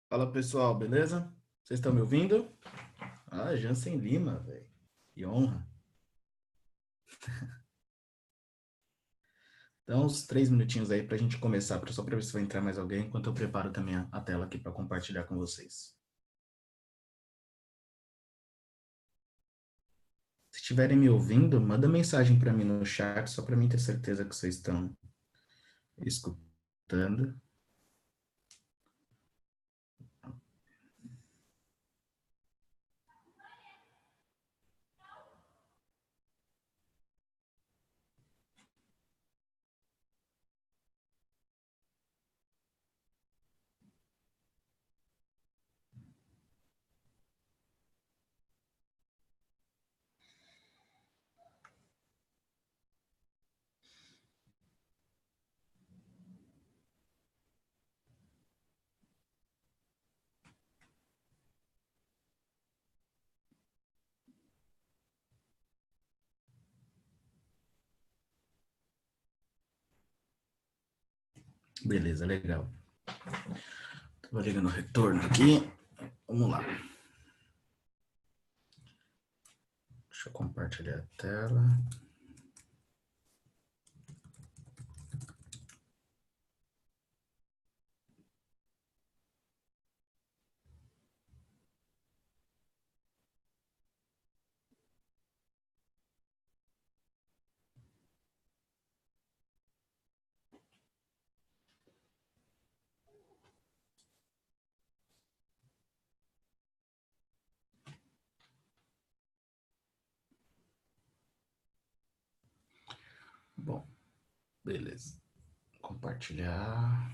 Fala pessoal, beleza? Vocês estão me ouvindo? Jansen Lima, velho. Que honra. Então, uns 3 minutinhos aí pra gente começar, só pra ver se vai entrar mais alguém, enquanto eu preparo também a tela aqui pra compartilhar com vocês. Se estiverem me ouvindo, manda mensagem pra mim no chat, só pra mim ter certeza que vocês estão escutando. Beleza, legal. Tô ligando o retorno aqui. Vamos lá. Deixa eu compartilhar a tela. Bom, beleza. Compartilhar.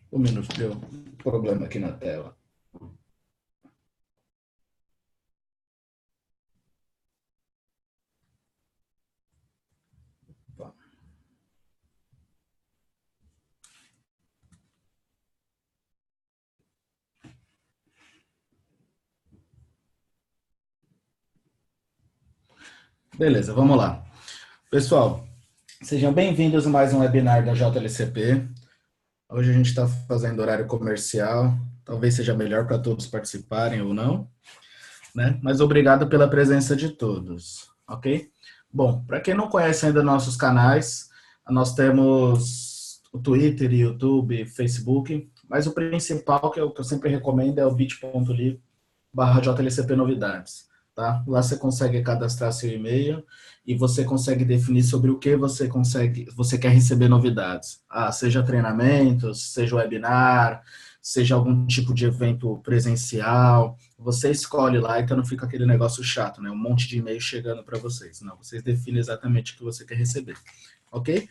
Um minuto, deu problema aqui na tela. Beleza, vamos lá. Pessoal, sejam bem-vindos a mais um webinar da JLCP. Hoje a gente está fazendo horário comercial, talvez seja melhor para todos participarem ou não, né? Mas obrigado pela presença de todos, ok? Bom, para quem não conhece ainda nossos canais, nós temos o Twitter, YouTube, Facebook, mas o principal que eu sempre recomendo é o bit.ly/JLCP Novidades. Tá? Lá você consegue cadastrar seu e-mail e você consegue definir sobre o que você quer receber novidades. Seja treinamentos, seja webinar, seja algum tipo de evento presencial. Você escolhe lá, então não fica aquele negócio chato, né? Um monte de e-mail chegando para vocês. Não, vocês definem exatamente o que você quer receber. Ok?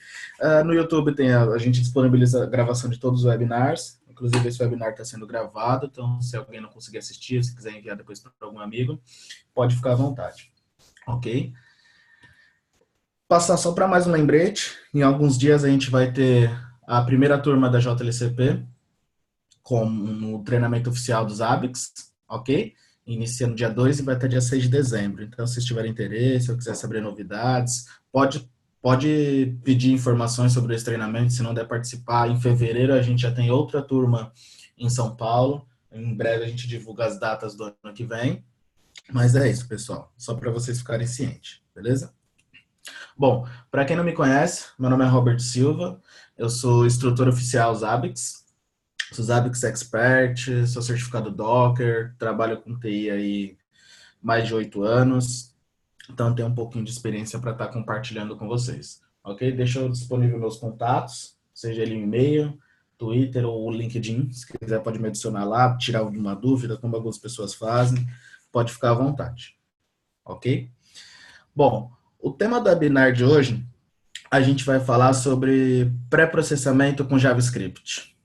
No YouTube a gente disponibiliza a gravação de todos os webinars. Inclusive, esse webinar está sendo gravado, então se alguém não conseguir assistir, se quiser enviar depois para algum amigo, pode ficar à vontade, ok? Passar só para mais um lembrete, em alguns dias a gente vai ter a primeira turma da JLCP, com o treinamento oficial dos ABICS, ok? Inicia no dia 2 e vai até dia 6 de dezembro. Então, se vocês tiverem interesse ou quiser saber novidades, pode pedir informações sobre esse treinamento, se não der participar. Em fevereiro a gente já tem outra turma em São Paulo. Em breve a gente divulga as datas do ano que vem. Mas é isso, pessoal. Só para vocês ficarem cientes, beleza? Bom, para quem não me conhece, meu nome é Robert Silva. Eu sou instrutor oficial Zabbix. Sou Zabbix Expert, sou certificado Docker, trabalho com TI aí mais de 8 anos. Então, tenho um pouquinho de experiência para estar compartilhando com vocês. Ok? Deixa eu disponível meus contatos, seja ele e-mail, Twitter ou LinkedIn. Se quiser, pode me adicionar lá, tirar alguma dúvida, como algumas pessoas fazem. Pode ficar à vontade. Ok? Bom, o tema do webinar de hoje, a gente vai falar sobre pré-processamento com JavaScript.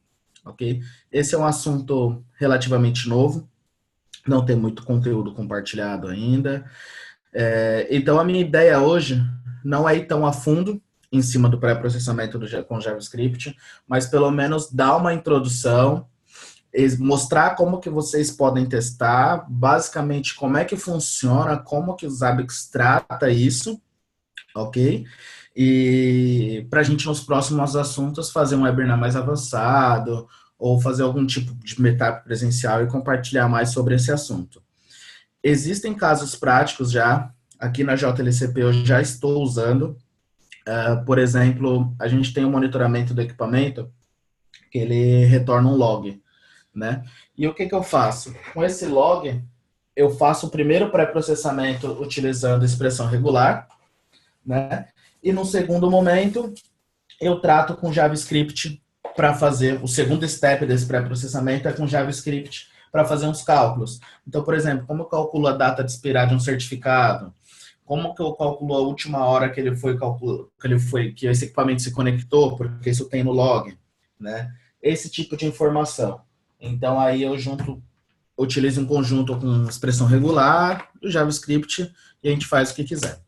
ok? Esse é um assunto relativamente novo, não tem muito conteúdo compartilhado ainda. Então, a minha ideia hoje não é ir tão a fundo em cima do pré-processamento com JavaScript, mas pelo menos dar uma introdução, mostrar como que vocês podem testar, basicamente como é que funciona, como que o Zabbix trata isso, ok? E para a gente, nos próximos assuntos, fazer um webinar mais avançado ou fazer algum tipo de meetup presencial e compartilhar mais sobre esse assunto. Existem casos práticos já, aqui na JLCP eu já estou usando. Por exemplo, a gente tem um monitoramento do equipamento que ele retorna um log, né? E o que que eu faço? Com esse log, eu faço o primeiro pré-processamento utilizando expressão regular, né? E no segundo momento, eu trato com JavaScript para fazer o segundo step desse pré-processamento é com JavaScript para fazer uns cálculos. Então, por exemplo, como eu calculo a data de expirar de um certificado? Como que eu calculo a última hora que ele foi que esse equipamento se conectou, porque isso tem no log, né? Esse tipo de informação. Então aí eu utilizo um conjunto com expressão regular, do JavaScript e a gente faz o que quiser.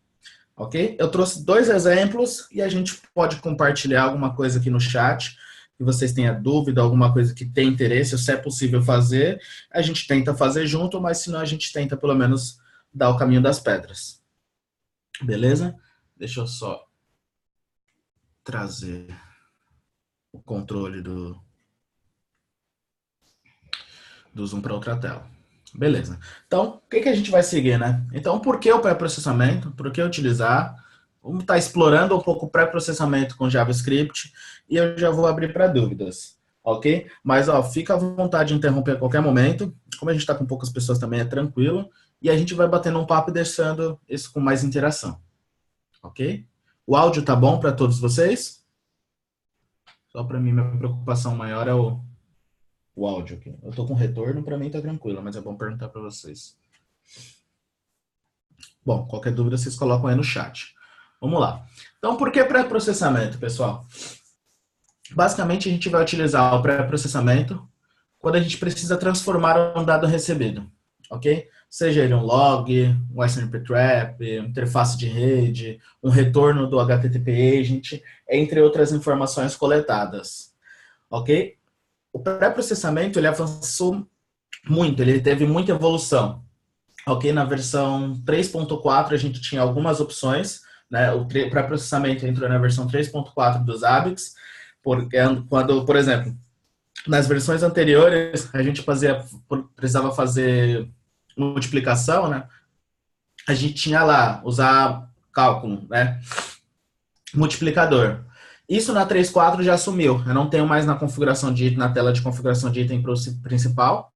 Ok? Eu trouxe 2 exemplos e a gente pode compartilhar alguma coisa aqui no chat. Se vocês tenham dúvida, alguma coisa que tem interesse, se é possível fazer, a gente tenta fazer junto, mas se não, a gente tenta pelo menos dar o caminho das pedras. Beleza? Deixa eu só trazer o controle do Zoom para outra tela. Beleza. Então, o que, que a gente vai seguir, né? Então, por que o pré-processamento? Por que utilizar? Vamos estar explorando um pouco o pré-processamento com JavaScript e eu já vou abrir para dúvidas, ok? Mas, ó, fica à vontade de interromper a qualquer momento. Como a gente está com poucas pessoas também, é tranquilo. E a gente vai batendo um papo e deixando isso com mais interação, ok? O áudio tá bom para todos vocês? Só para mim, minha preocupação maior é o áudio aqui. Eu tô com retorno, para mim tá tranquilo, mas é bom perguntar para vocês. Bom, qualquer dúvida vocês colocam aí no chat. Vamos lá. Então, por que pré-processamento, pessoal? Basicamente, a gente vai utilizar o pré-processamento quando a gente precisa transformar um dado recebido, ok? Seja ele um log, um SNP Trap, uma interface de rede, um retorno do HTTP Agent, entre outras informações coletadas, ok? O pré-processamento, ele avançou muito, ele teve muita evolução. Ok, na versão 3.4 a gente tinha algumas opções, né? O pré-processamento entrou na versão 3.4 dos ABICs, porque quando, por exemplo, nas versões anteriores a gente precisava fazer multiplicação, né? A gente tinha lá, usar cálculo, né? Multiplicador. Isso na 3.4 já sumiu. Eu não tenho mais na configuração de item, na tela de configuração de item principal.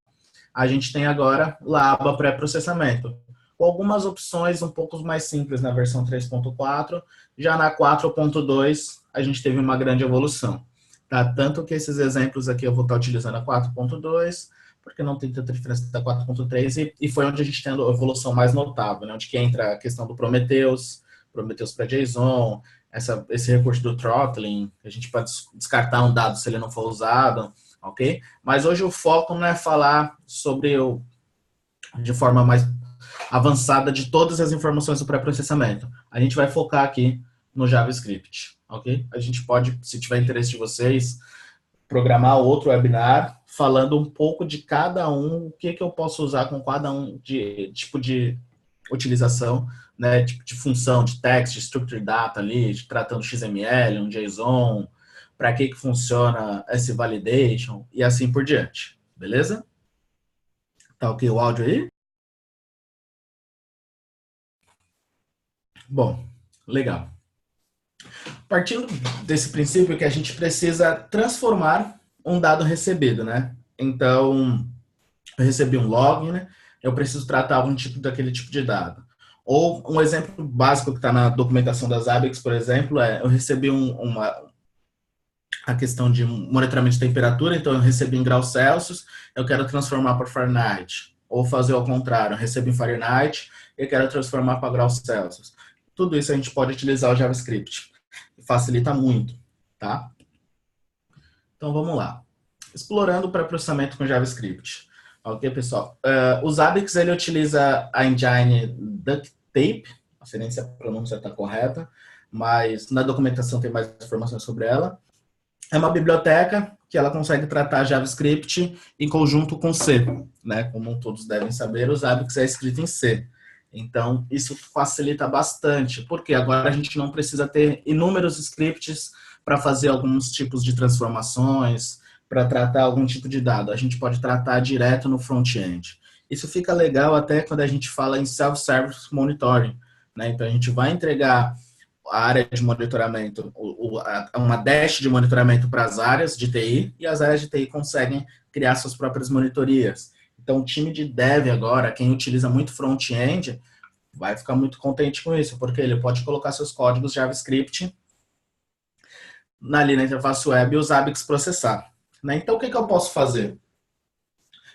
A gente tem agora lá a aba pré-processamento, com algumas opções um pouco mais simples na versão 3.4, já na 4.2 a gente teve uma grande evolução. Tá? Tanto que esses exemplos aqui eu vou estar utilizando a 4.2, porque não tem tanta diferença da 4.3, e foi onde a gente tem a evolução mais notável, né? Onde que entra a questão do Prometheus para JSON, esse recurso do throttling, a gente pode descartar um dado se ele não for usado, ok? Mas hoje o foco não é falar sobre de forma mais avançada de todas as informações do pré-processamento. A gente vai focar aqui no JavaScript, ok? A gente pode, se tiver interesse de vocês, programar outro webinar falando um pouco de cada um, o que eu posso usar com cada um de tipo de utilização, né? Tipo de função, de text, de structured data ali, tratando XML, um JSON, para que funciona esse validation e assim por diante, beleza? Tá ok o áudio aí? Bom, legal. Partindo desse princípio que a gente precisa transformar um dado recebido, né? Então, eu recebi um log, né? Eu preciso tratar algum tipo daquele tipo de dado. Ou um exemplo básico que está na documentação das ABICs, por exemplo, é eu recebi a questão de monitoramento de temperatura, então eu recebi em graus Celsius, eu quero transformar para Fahrenheit. Ou fazer ao contrário, eu recebi em Fahrenheit, eu quero transformar para graus Celsius. Tudo isso a gente pode utilizar o JavaScript. Facilita muito, tá? Então vamos lá. explorando o pré-processamento com JavaScript. Ok, pessoal? O Zabbix, ele utiliza a engine Ducktape, não sei nem se a pronúncia está correta, mas na documentação tem mais informações sobre ela. É uma biblioteca que ela consegue tratar JavaScript em conjunto com C, né? Como todos devem saber, o Zabbix é escrito em C. Então, isso facilita bastante, porque agora a gente não precisa ter inúmeros scripts para fazer alguns tipos de transformações, para tratar algum tipo de dado. A gente pode tratar direto no front-end. Isso fica legal até quando a gente fala em self-service monitoring, né? Então, a gente vai entregar a área de monitoramento, uma dash de monitoramento para as áreas de TI, e as áreas de TI conseguem criar suas próprias monitorias. Então, o time de dev agora, quem utiliza muito front-end, vai ficar muito contente com isso, porque ele pode colocar seus códigos JavaScript ali na interface web e os Zabbix processar. Né? Então, o que eu posso fazer?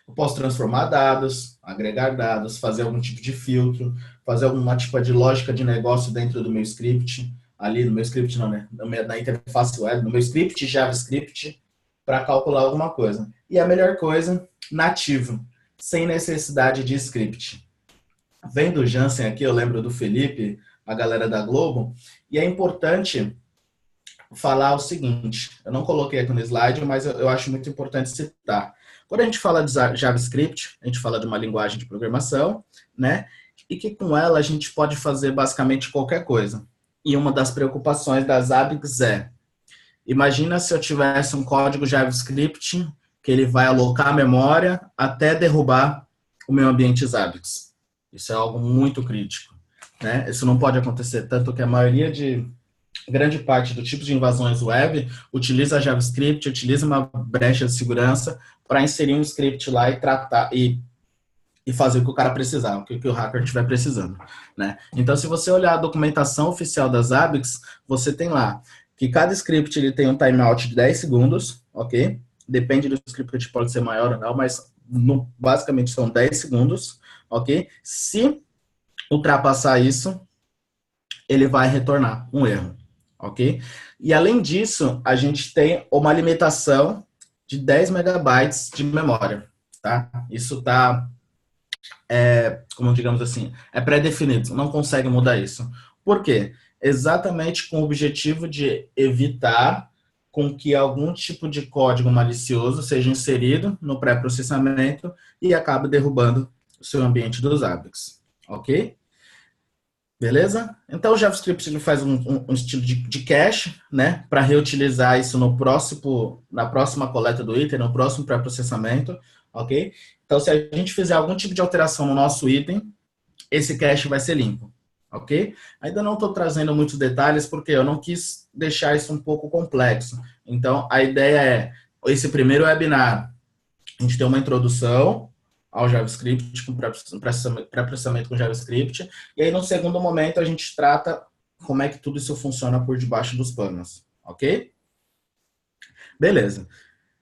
Eu posso transformar dados, agregar dados, fazer algum tipo de filtro, fazer alguma tipo de lógica de negócio dentro do meu script, ali no meu script não, né? Na interface web, no meu script JavaScript, para calcular alguma coisa. E a melhor coisa, nativo, sem necessidade de script. Vem do Jansen aqui, eu lembro do Felipe, a galera da Globo, e é importante falar o seguinte, eu não coloquei aqui no slide, mas eu acho muito importante citar. Quando a gente fala de JavaScript, a gente fala de uma linguagem de programação, né? E que com ela a gente pode fazer basicamente qualquer coisa. E uma das preocupações das Zabbix é, imagina se eu tivesse um código JavaScript que ele vai alocar a memória até derrubar o meu ambiente Zabbix. Isso é algo muito crítico, né? Isso não pode acontecer, tanto que a maioria de grande parte do tipo de invasões web utiliza JavaScript, utiliza uma brecha de segurança para inserir um script lá e tratar e fazer o que o cara precisar, o que o hacker estiver precisando, né? Então, se você olhar a documentação oficial das Zabbix, você tem lá que cada script ele tem um timeout de 10 segundos, ok? Depende do script, pode ser maior ou não, mas basicamente são 10 segundos, ok? Se ultrapassar isso, ele vai retornar um erro, ok? E além disso, a gente tem uma limitação de 10 megabytes de memória, tá? Isso tá, como digamos assim, é pré-definido, não consegue mudar isso. Por quê? Exatamente com o objetivo de evitar com que algum tipo de código malicioso seja inserido no pré-processamento e acabe derrubando o seu ambiente dos Zabbix, ok? Beleza? Então o JavaScript ele faz um estilo de cache, né, para reutilizar isso na próxima coleta do item, no próximo pré-processamento, ok? Então se a gente fizer algum tipo de alteração no nosso item, esse cache vai ser limpo, ok? Ainda não estou trazendo muitos detalhes porque eu não quis deixar isso um pouco complexo. Então a ideia é, esse primeiro webinar, a gente tem uma introdução ao JavaScript, com pré-processamento com JavaScript, e aí no segundo momento a gente trata como é que tudo isso funciona por debaixo dos panos, ok? Beleza.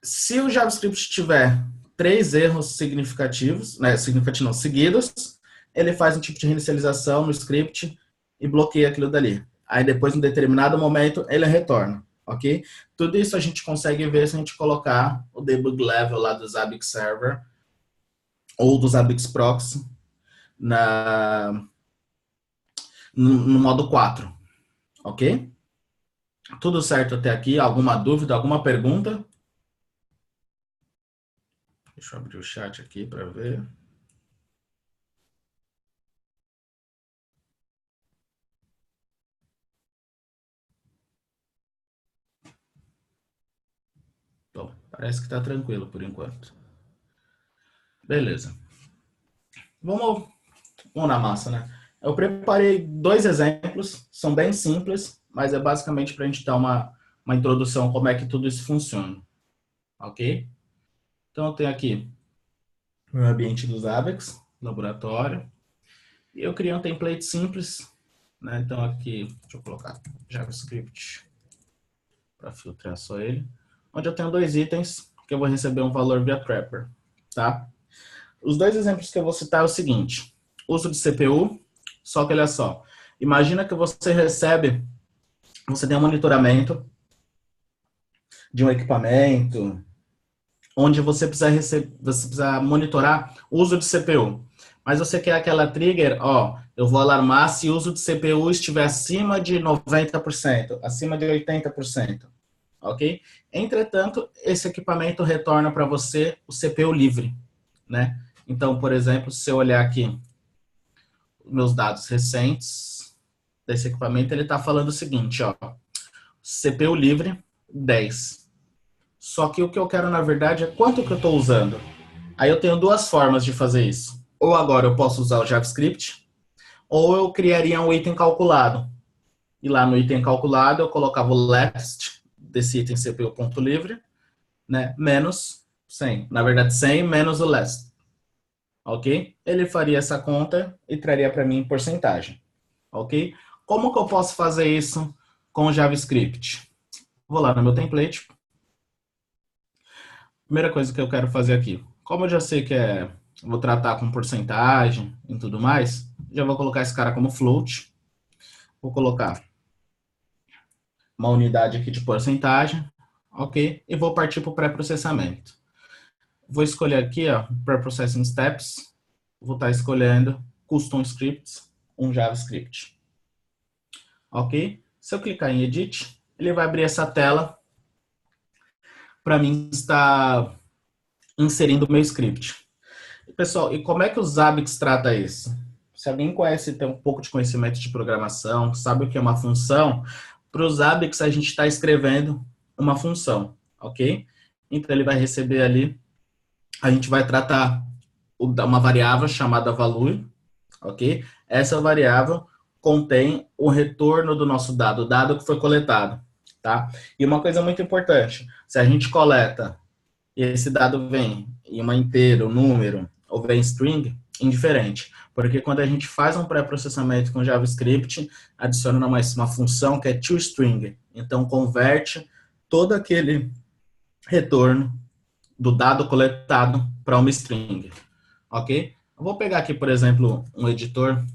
Se o JavaScript tiver 3 erros significativos, né, seguidos, ele faz um tipo de reinicialização no script e bloqueia aquilo dali. Aí depois, em determinado momento, ele retorna, ok? Tudo isso a gente consegue ver se a gente colocar o debug level lá do Zabbix Server ou do Zabbix Proxy no modo 4, ok? Tudo certo até aqui? Alguma dúvida, alguma pergunta? Deixa eu abrir o chat aqui para ver. Bom, parece que está tranquilo por enquanto. Beleza. Vamos na massa, né? Eu preparei 2 exemplos, são bem simples, mas é basicamente para a gente dar uma introdução como é que tudo isso funciona, ok? Então eu tenho aqui o meu ambiente dos Zabbix, laboratório, e eu criei um template simples, né? Então aqui, deixa eu colocar JavaScript para filtrar só ele, onde eu tenho 2 itens que eu vou receber um valor via Trapper, tá? Os 2 exemplos que eu vou citar é o seguinte, uso de CPU, só que olha só, imagina que você tem um monitoramento de um equipamento, onde você precisa monitorar o uso de CPU. Mas você quer aquela trigger, ó, eu vou alarmar se o uso de CPU estiver acima de 90%, acima de 80%, ok? Entretanto, esse equipamento retorna para você o CPU livre, né? Então, por exemplo, se eu olhar aqui meus dados recentes desse equipamento, ele está falando o seguinte, ó, CPU livre 10. Só que o que eu quero, na verdade, é quanto que eu estou usando. Aí eu tenho duas formas de fazer isso. Ou agora eu posso usar o JavaScript, ou eu criaria um item calculado. E lá no item calculado eu colocava o last desse item CPU.livre, né, menos 100. Na verdade, 100 menos o last. Ok? Ele faria essa conta e traria para mim em porcentagem. Ok? Como que eu posso fazer isso com o JavaScript? Vou lá no meu template. Primeira coisa que eu quero fazer aqui. Como eu já sei que vou tratar com porcentagem e tudo mais, já vou colocar esse cara como float. Vou colocar uma unidade aqui de porcentagem, ok? E vou partir para o pré-processamento. Vou escolher aqui, ó, Pre-Processing Steps. Vou estar escolhendo Custom Scripts, um JavaScript. Ok? Se eu clicar em Edit, ele vai abrir essa tela para mim estar inserindo o meu script. Pessoal, e como é que o Zabbix trata isso? Se alguém conhece, tem um pouco de conhecimento de programação, sabe o que é uma função, para o Zabbix a gente está escrevendo uma função, ok? Então ele vai receber ali, a gente vai tratar uma variável chamada value, ok? Essa variável contém o retorno do nosso dado, o dado que foi coletado, tá? E uma coisa muito importante, se a gente coleta e esse dado vem em uma inteira, um número, ou vem string, indiferente. Porque quando a gente faz um pré-processamento com JavaScript, adiciona uma função que é toString. Então, converte todo aquele retorno do dado coletado para uma string. Ok? Eu vou pegar aqui, por exemplo, um editor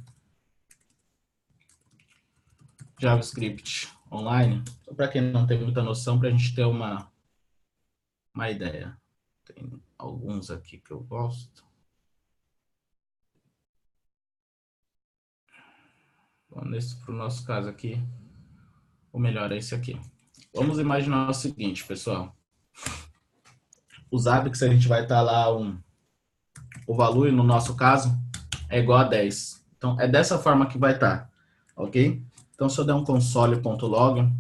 JavaScript online, para quem não tem muita noção, para a gente ter uma ideia. Tem alguns aqui que eu gosto. Bom, para o nosso caso aqui, o melhor é esse aqui. Vamos imaginar o seguinte, pessoal. O Zabbix, a gente vai estar lá, o valor, no nosso caso, é igual a 10. Então, é dessa forma que vai estar, ok? Então, se eu der um console.log,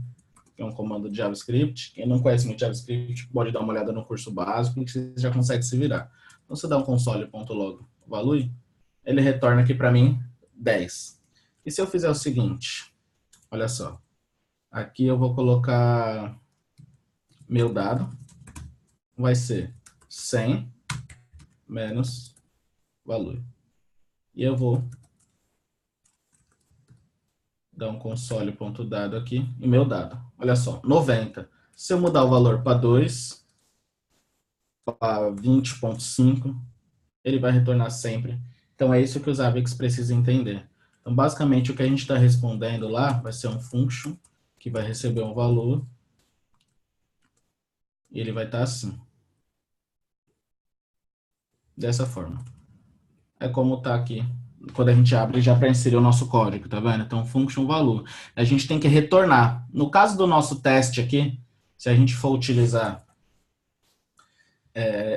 que é um comando de JavaScript, quem não conhece muito JavaScript pode dar uma olhada no curso básico, que você já consegue se virar. Então, se eu der um console.log value, ele retorna aqui para mim 10. E se eu fizer o seguinte, olha só, aqui eu vou colocar meu dado, vai ser 100 menos valor. E eu vou dar um console.dado aqui e meu dado. Olha só, 90. Se eu mudar o valor para 2, para 20.5, ele vai retornar sempre. Então é isso que os Zabbix precisam entender. Então basicamente o que a gente está respondendo lá vai ser um function que vai receber um valor e ele vai estar assim. Dessa forma. É como está aqui. Quando a gente abre já para inserir o nosso código, tá vendo? Então, function valor. A gente tem que retornar. No caso do nosso teste aqui, se a gente for utilizar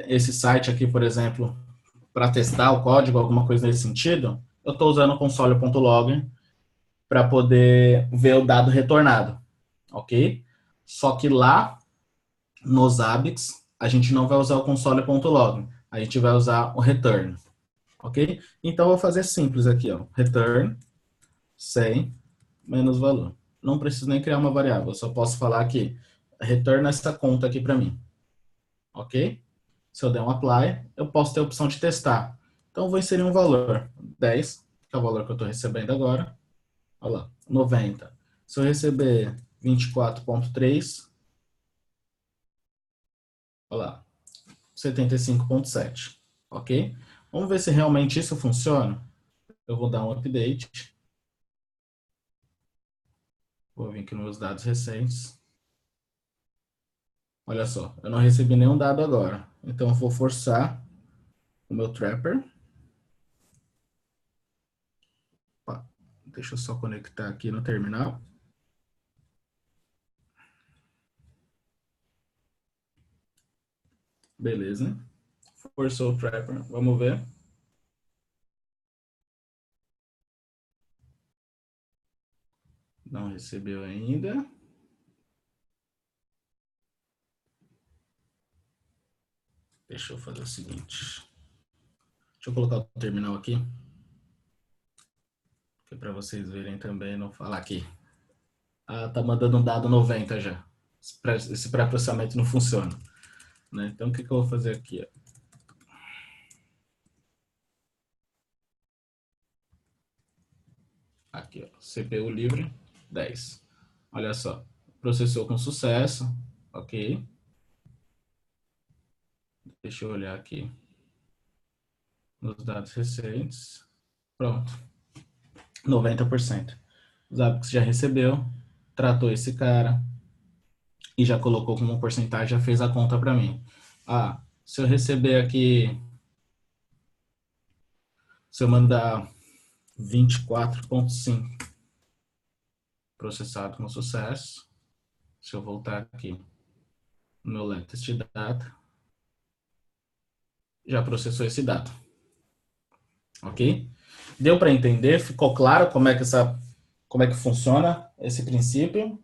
esse site aqui, por exemplo, para testar o código, alguma coisa nesse sentido, eu estou usando o console.log para poder ver o dado retornado, ok? Só que lá nos Zabbix, a gente não vai usar o console.log, a gente vai usar o return, ok? Então, eu vou fazer simples aqui, ó, return 100 menos valor. Não preciso nem criar uma variável, eu só posso falar que retorna essa conta aqui para mim, ok? Se eu der um apply, eu posso ter a opção de testar. Então, eu vou inserir um valor, 10, que é o valor que eu estou recebendo agora. Olha lá, 90. Se eu receber 24.3, olha lá, 75.7, ok? Vamos ver se realmente isso funciona. Eu vou dar um update. Vou vir aqui nos meus dados recentes. Olha só, eu não recebi nenhum dado agora. Então eu vou forçar o meu Trapper. Opa, deixa eu só conectar aqui no terminal. Beleza. Forçou o Trapper. Vamos ver. Não recebeu ainda. Deixa eu fazer o seguinte. Deixa eu colocar o terminal aqui. Que é para vocês verem também, não falar aqui. Ah, tá mandando um dado 90 já. Esse pré-processamento não funciona. Né? Então, o que, que eu vou fazer aqui? Aqui, ó, CPU livre, 10. Olha só, processou com sucesso, ok. Deixa eu olhar aqui nos dados recentes. Pronto, 90%. Os Zabbix já recebeu, tratou esse cara e já colocou como porcentagem, já fez a conta para mim. Ah, se eu receber aqui, se eu mandar 24,5 processado com sucesso, se eu voltar aqui no meu latest data, já processou esse dado. Ok? Deu para entender? Ficou claro como é que funciona esse princípio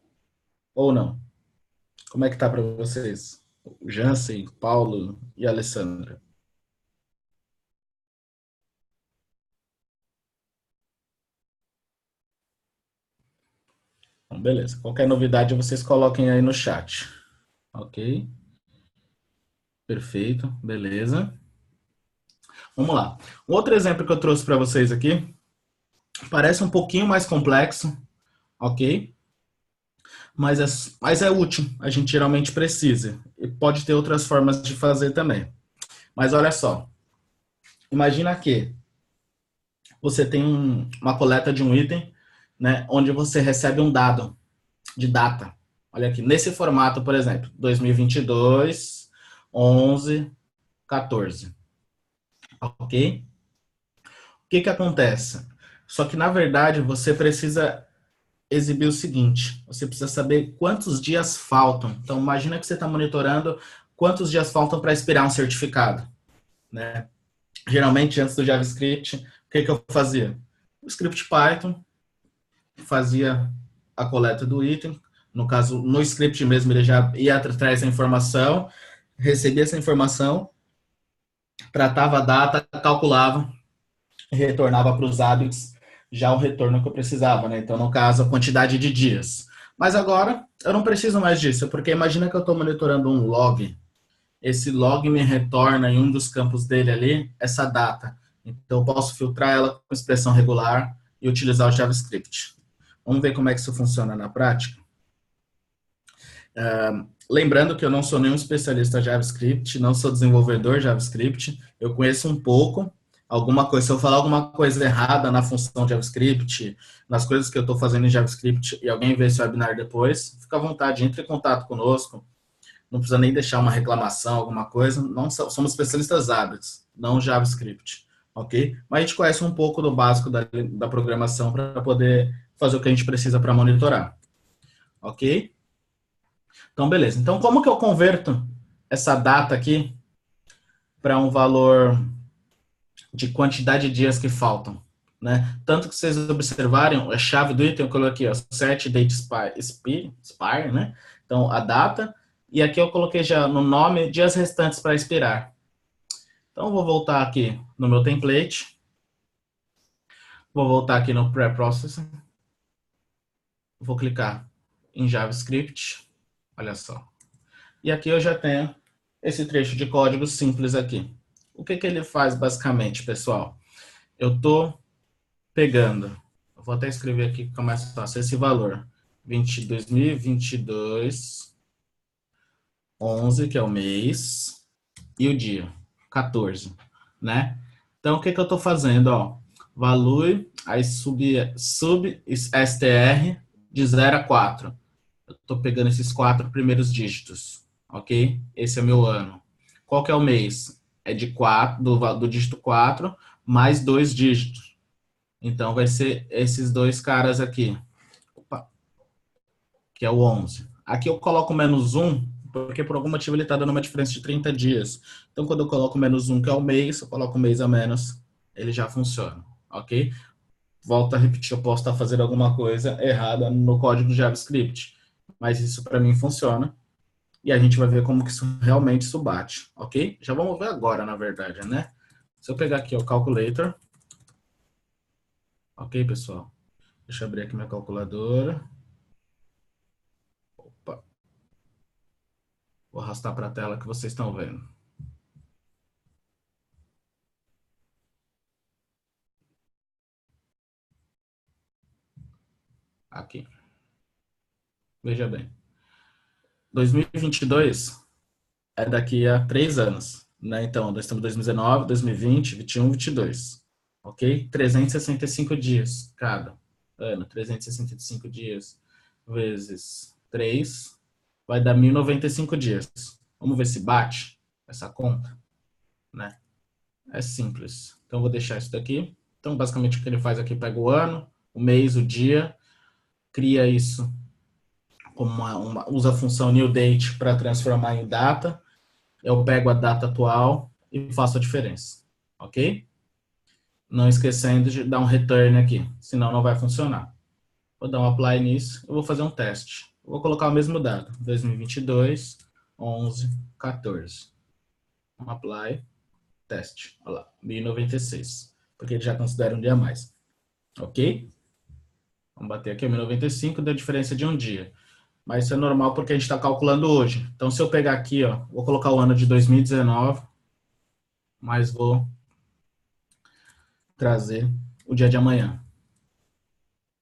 ou não? Como é que tá para vocês? Jansen, Paulo e Alessandra. Então, beleza. Qualquer novidade vocês coloquem aí no chat. Ok? Perfeito. Beleza. Vamos lá. Um outro exemplo que eu trouxe para vocês aqui parece um pouquinho mais complexo, ok? Mas é útil. A gente geralmente precisa. E pode ter outras formas de fazer também. Mas olha só. Imagina que você tem uma coleta de um item, né, onde você recebe um dado de data. Olha aqui, nesse formato, por exemplo, 2022, 11, 14. Ok? O que que acontece? Só que, na verdade, você precisa exibir o seguinte, você precisa saber quantos dias faltam. Então, imagina que você está monitorando quantos dias faltam para expirar um certificado, né? Geralmente, antes do JavaScript, o que que eu fazia? O script Python, fazia a coleta do item, no caso, no script mesmo, ele já ia atrás da informação, recebia essa informação, tratava a data, calculava e retornava para os hábitos já o retorno que eu precisava, né? Então, no caso, a quantidade de dias. Mas agora, eu não preciso mais disso, porque imagina que eu estou monitorando um log, esse log me retorna em um dos campos dele ali, essa data. Então, eu posso filtrar ela com expressão regular e utilizar o JavaScript. Vamos ver como é que isso funciona na prática? Lembrando que eu não sou nenhum especialista JavaScript, não sou desenvolvedor JavaScript, eu conheço um pouco, alguma coisa, se eu falar alguma coisa errada na função JavaScript, nas coisas que eu estou fazendo em JavaScript e alguém vê esse webinar depois, fica à vontade, entre em contato conosco, não precisa nem deixar uma reclamação, alguma coisa, não somos especialistas hábeis, não JavaScript, ok? Mas a gente conhece um pouco do básico da programação para poder fazer o que a gente precisa para monitorar, ok? Então, beleza. Então, como que eu converto essa data aqui para um valor de quantidade de dias que faltam? Né? Tanto que vocês observarem, a chave do item eu coloquei aqui, ó, set date expire, né? Então, a data. E aqui eu coloquei já no nome dias restantes para expirar. Então, eu vou voltar aqui no meu template. Vou voltar aqui no Pre-Processing. Vou clicar em JavaScript. Olha só. E aqui eu já tenho esse trecho de código simples aqui. O que que ele faz basicamente, pessoal? Eu estou pegando, eu vou até escrever aqui que fica mais fácil, esse valor, 2022, 11, que é o mês, e o dia, 14, né? Então, o que que eu estou fazendo, ó? Value, aí sub str de 0 a 4. Eu estou pegando esses 4 primeiros dígitos, ok? Esse é meu ano. Qual que é o mês? É de 4, do dígito 4, mais 2 dígitos. Então, vai ser esses dois caras aqui. Opa, que é o 11. Aqui eu coloco menos 1, porque por algum motivo ele está dando uma diferença de 30 dias. Então, quando eu coloco menos 1, que é o mês, eu coloco um mês a menos, ele já funciona, ok? Volto a repetir, eu posso estar fazendo alguma coisa errada no código do JavaScript, mas isso para mim funciona. E a gente vai ver como que isso realmente isso bate, ok? Já vamos ver agora, na verdade, né? Se eu pegar aqui o calculator, ok, pessoal? Deixa eu abrir aqui minha calculadora. Opa. Vou arrastar para a tela que vocês estão vendo. Aqui. Veja bem. 2022 é daqui a 3 anos, né? Então, nós estamos em 2019, 2020, 21, 22. Ok? 365 dias cada ano. 365 dias vezes 3 vai dar 1095 dias. Vamos ver se bate essa conta, né? É simples. Então, vou deixar isso daqui. Então, basicamente, o que ele faz aqui, pega o ano, o mês, o dia, cria isso como usa a função new date para transformar em data. Eu pego a data atual e faço a diferença, ok? Não esquecendo de dar um return aqui, senão não vai funcionar. Vou dar um apply nisso, eu vou fazer um teste. Eu vou colocar o mesmo dado, 2022, 11, 14. Um apply, teste. Olha lá, 1096, porque ele já considera um dia a mais, ok? Vamos bater aqui, 1095, deu diferença de um dia. Mas isso é normal porque a gente está calculando hoje. Então, se eu pegar aqui, ó, vou colocar o ano de 2019, mas vou trazer o dia de amanhã.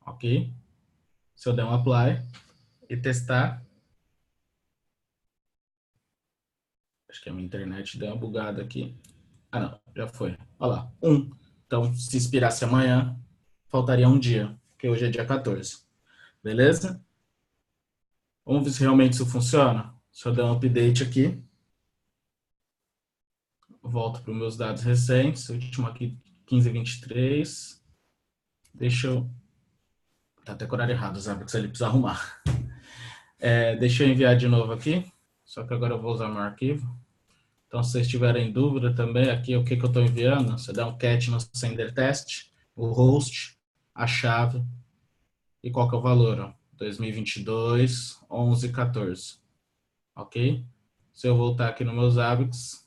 Ok? Se eu der um apply e testar, acho que a minha internet deu uma bugada aqui. Ah, não, já foi. Olha lá, 1. Então, se expirasse amanhã, faltaria um dia, porque hoje é dia 14. Beleza? Vamos ver se realmente isso funciona. Se eu der um update aqui, volto para os meus dados recentes. O último aqui, 1523. Deixa eu... Tá até com o horário errado, sabe? Porque ele precisa arrumar. Deixa eu enviar de novo aqui. Só que agora eu vou usar meu arquivo. Então, se vocês tiverem dúvida também, aqui o que eu estou enviando, você dá um cat no sender test, o host, a chave e qual que é o valor, ó, 2022, 11, 14. Ok? Se eu voltar aqui nos meus hábitos,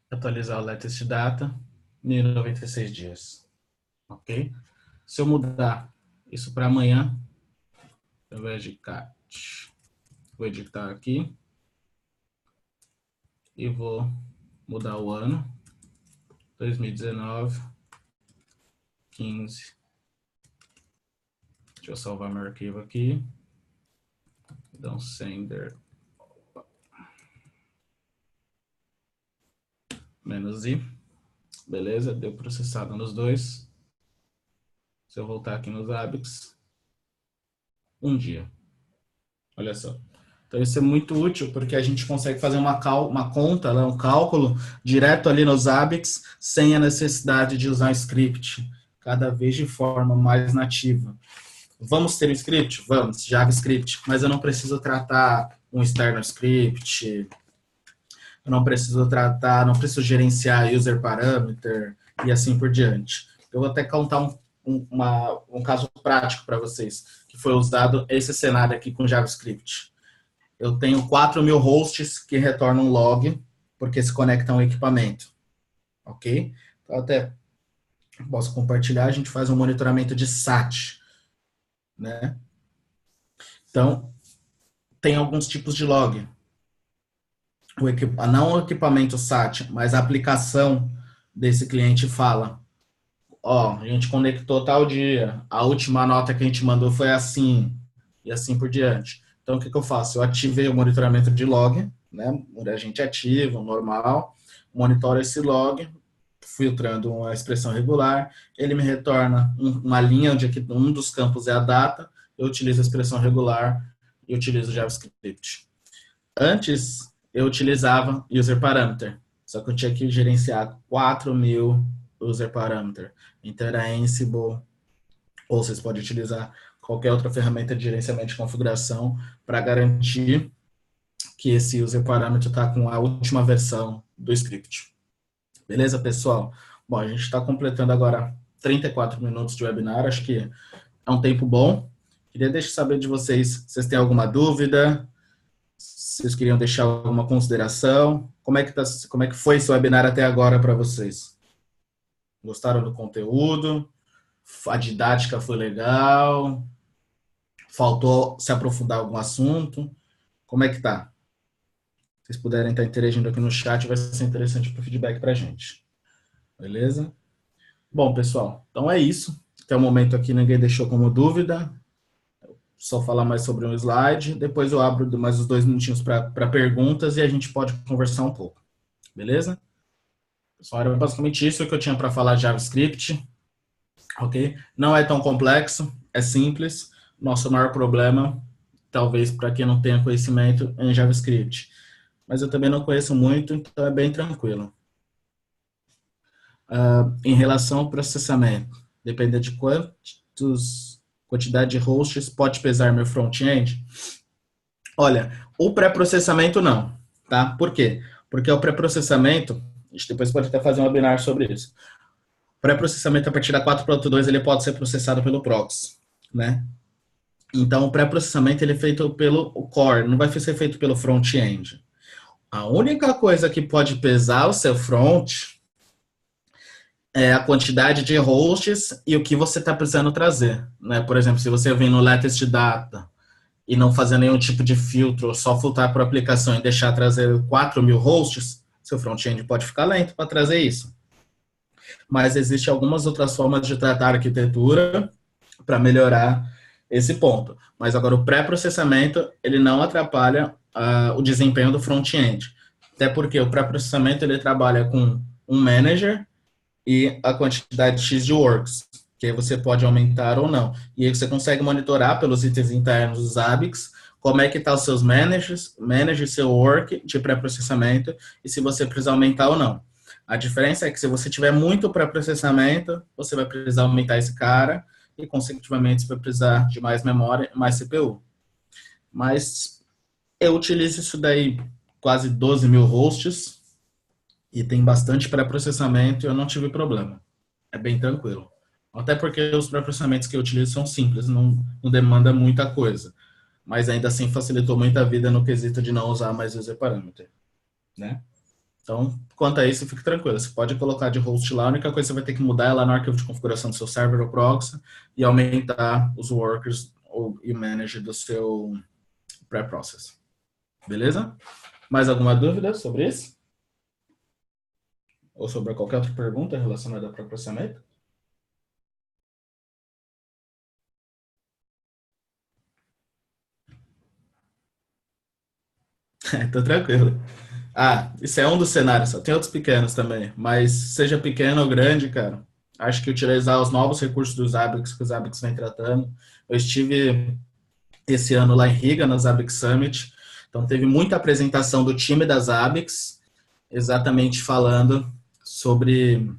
atualizar o latest data, 1096 dias. Ok? Se eu mudar isso para amanhã, ao invés de cat, vou editar aqui e vou mudar o ano, 2019, 15. Deixa eu salvar meu arquivo aqui. Então, sender menos i. Beleza? Deu processado nos dois. Se eu voltar aqui nos hábitos, um dia. Olha só. Então, isso é muito útil, porque a gente consegue fazer uma conta, um cálculo direto ali nos hábitos, sem a necessidade de usar script, cada vez de forma mais nativa. Vamos ter um script? Vamos, JavaScript, mas eu não preciso tratar um external script, eu não preciso tratar, não preciso gerenciar user parameter e assim por diante. Eu vou até contar um caso prático para vocês, que foi usado esse cenário aqui com JavaScript. Eu tenho 4.000 hosts que retornam log, porque se conectam ao equipamento. Ok? Então, até posso compartilhar, a gente faz um monitoramento de SAT, né? Então, tem alguns tipos de log. Não o equipamento SAT, mas a aplicação desse cliente fala, ó, a gente conectou tal dia, a última nota que a gente mandou foi assim, e assim por diante. Então, o que eu faço? Eu ativei o monitoramento de log, né? A gente ativa, normal, monitoro esse log, filtrando uma expressão regular, ele me retorna uma linha onde um dos campos é a data, eu utilizo a expressão regular e utilizo o JavaScript. Antes, eu utilizava user parameter. Só que eu tinha que gerenciar 4.000 user parameter. Então era Ansible, ou vocês podem utilizar qualquer outra ferramenta de gerenciamento de configuração para garantir que esse user parameter está com a última versão do script. Beleza, pessoal? Bom, a gente está completando agora 34 minutos de webinar, acho que é um tempo bom. Queria deixar saber de vocês, se vocês têm alguma dúvida, se vocês queriam deixar alguma consideração. Como é que foi esse webinar até agora para vocês? Gostaram do conteúdo? A didática foi legal? Faltou se aprofundar algum assunto? Como é que tá? Se vocês puderem estar interagindo aqui no chat, vai ser interessante para o feedback para a gente. Beleza? Bom, pessoal, então é isso. Até o momento aqui ninguém deixou como dúvida. Só falar mais sobre um slide. Depois eu abro mais os 2 minutinhos para perguntas e a gente pode conversar um pouco. Beleza? Pessoal, era basicamente isso que eu tinha para falar de JavaScript. Ok? Não é tão complexo, é simples. Nosso maior problema, talvez para quem não tenha conhecimento, é em JavaScript. Mas eu também não conheço muito, então é bem tranquilo. Em relação ao processamento, depende de quantidade de hosts pode pesar meu front-end? Olha, o pré-processamento não, tá? Por quê? Porque o pré-processamento, a gente depois pode até fazer um webinar sobre isso. O pré-processamento a partir da 4.2 ele pode ser processado pelo proxy, né? Então o pré-processamento ele é feito pelo core, não vai ser feito pelo front-end. A única coisa que pode pesar o seu front é a quantidade de hosts e o que você está precisando trazer, né? Por exemplo, se você vem no latest data e não fazer nenhum tipo de filtro, ou só filtrar por aplicação e deixar trazer 4.000 hosts, seu front-end pode ficar lento para trazer isso. Mas existem algumas outras formas de tratar a arquitetura para melhorar esse ponto. Mas agora o pré-processamento, ele não atrapalha o desempenho do front-end. Até porque o pré-processamento, ele trabalha com um manager e a quantidade X de works, que aí você pode aumentar ou não. E aí você consegue monitorar pelos itens internos dos ABICs como é que está os seus managers, manage seu work de pré-processamento e se você precisa aumentar ou não. A diferença é que se você tiver muito pré-processamento, você vai precisar aumentar esse cara e, consecutivamente, você vai precisar de mais memória, mais CPU. Mas eu utilizo isso daí, quase 12.000 hosts, e tem bastante pré-processamento e eu não tive problema. É bem tranquilo. Até porque os pré-processamentos que eu utilizo são simples, não demanda muita coisa. Mas ainda assim facilitou muito a vida no quesito de não usar mais user parameter, né? Então, quanto a isso, fique tranquilo. Você pode colocar de host lá, a única coisa que você vai ter que mudar é lá no arquivo de configuração do seu server ou proxy e aumentar os workers e o manager do seu pré-process. Beleza? Mais alguma dúvida sobre isso? Ou sobre qualquer outra pergunta relacionada ao pré-processamento? Tô tranquilo. Isso é um dos cenários, só tem outros pequenos também, mas seja pequeno ou grande, cara, acho que utilizar os novos recursos dos ABICs que os ABICs vem tratando. Eu estive esse ano lá em Riga, nas ABIC Summit, então teve muita apresentação do time das ABICs, exatamente falando sobre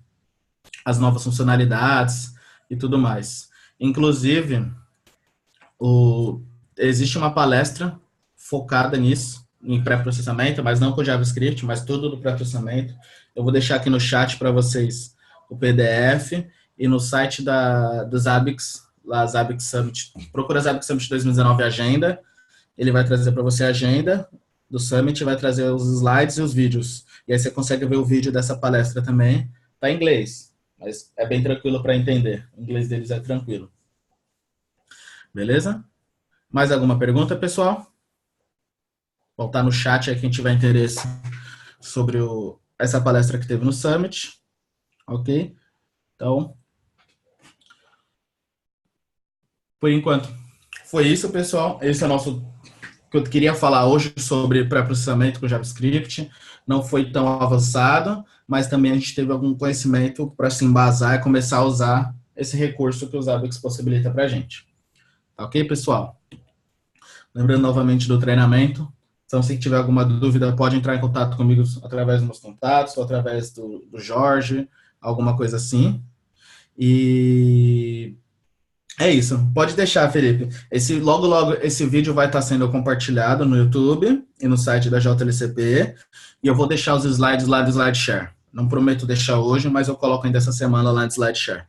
as novas funcionalidades e tudo mais. Inclusive, existe uma palestra focada nisso, em pré-processamento, mas não com JavaScript, mas tudo do pré-processamento. Eu vou deixar aqui no chat para vocês o PDF e no site dos ABICs, lá as ABIC Summit, procura as ABIC Summit 2019 agenda, ele vai trazer para você a agenda do Summit, vai trazer os slides e os vídeos. E aí você consegue ver o vídeo dessa palestra também, tá em inglês, mas é bem tranquilo para entender. O inglês deles é tranquilo. Beleza? Mais alguma pergunta, pessoal? Voltar no chat aí quem tiver interesse sobre essa palestra que teve no Summit. Ok? Então, por enquanto, foi isso, pessoal. Esse é o nosso que eu queria falar hoje sobre pré-processamento com JavaScript. Não foi tão avançado, mas também a gente teve algum conhecimento para se embasar e começar a usar esse recurso que os ABICs possibilita para a gente. Ok, pessoal? Lembrando novamente do treinamento, Então, se tiver alguma dúvida, pode entrar em contato comigo através dos meus contatos, ou através do Jorge, alguma coisa assim. E é isso. Pode deixar, Felipe. Logo, logo, esse vídeo vai estar sendo compartilhado no YouTube e no site da JLCP. E eu vou deixar os slides lá do SlideShare. Não prometo deixar hoje, mas eu coloco ainda essa semana lá no SlideShare.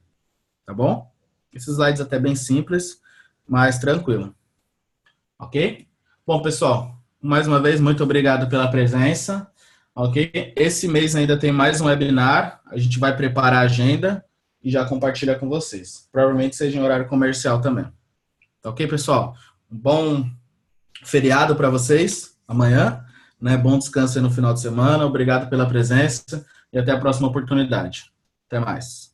Tá bom? Esses slides até bem simples, mas tranquilo. Ok? Bom, pessoal, mais uma vez, muito obrigado pela presença. Ok? Esse mês ainda tem mais um webinar. A gente vai preparar a agenda e já compartilha com vocês. Provavelmente seja em horário comercial também. Tá ok, pessoal? Um bom feriado para vocês amanhã, né? Bom descanso aí no final de semana. Obrigado pela presença e até a próxima oportunidade. Até mais.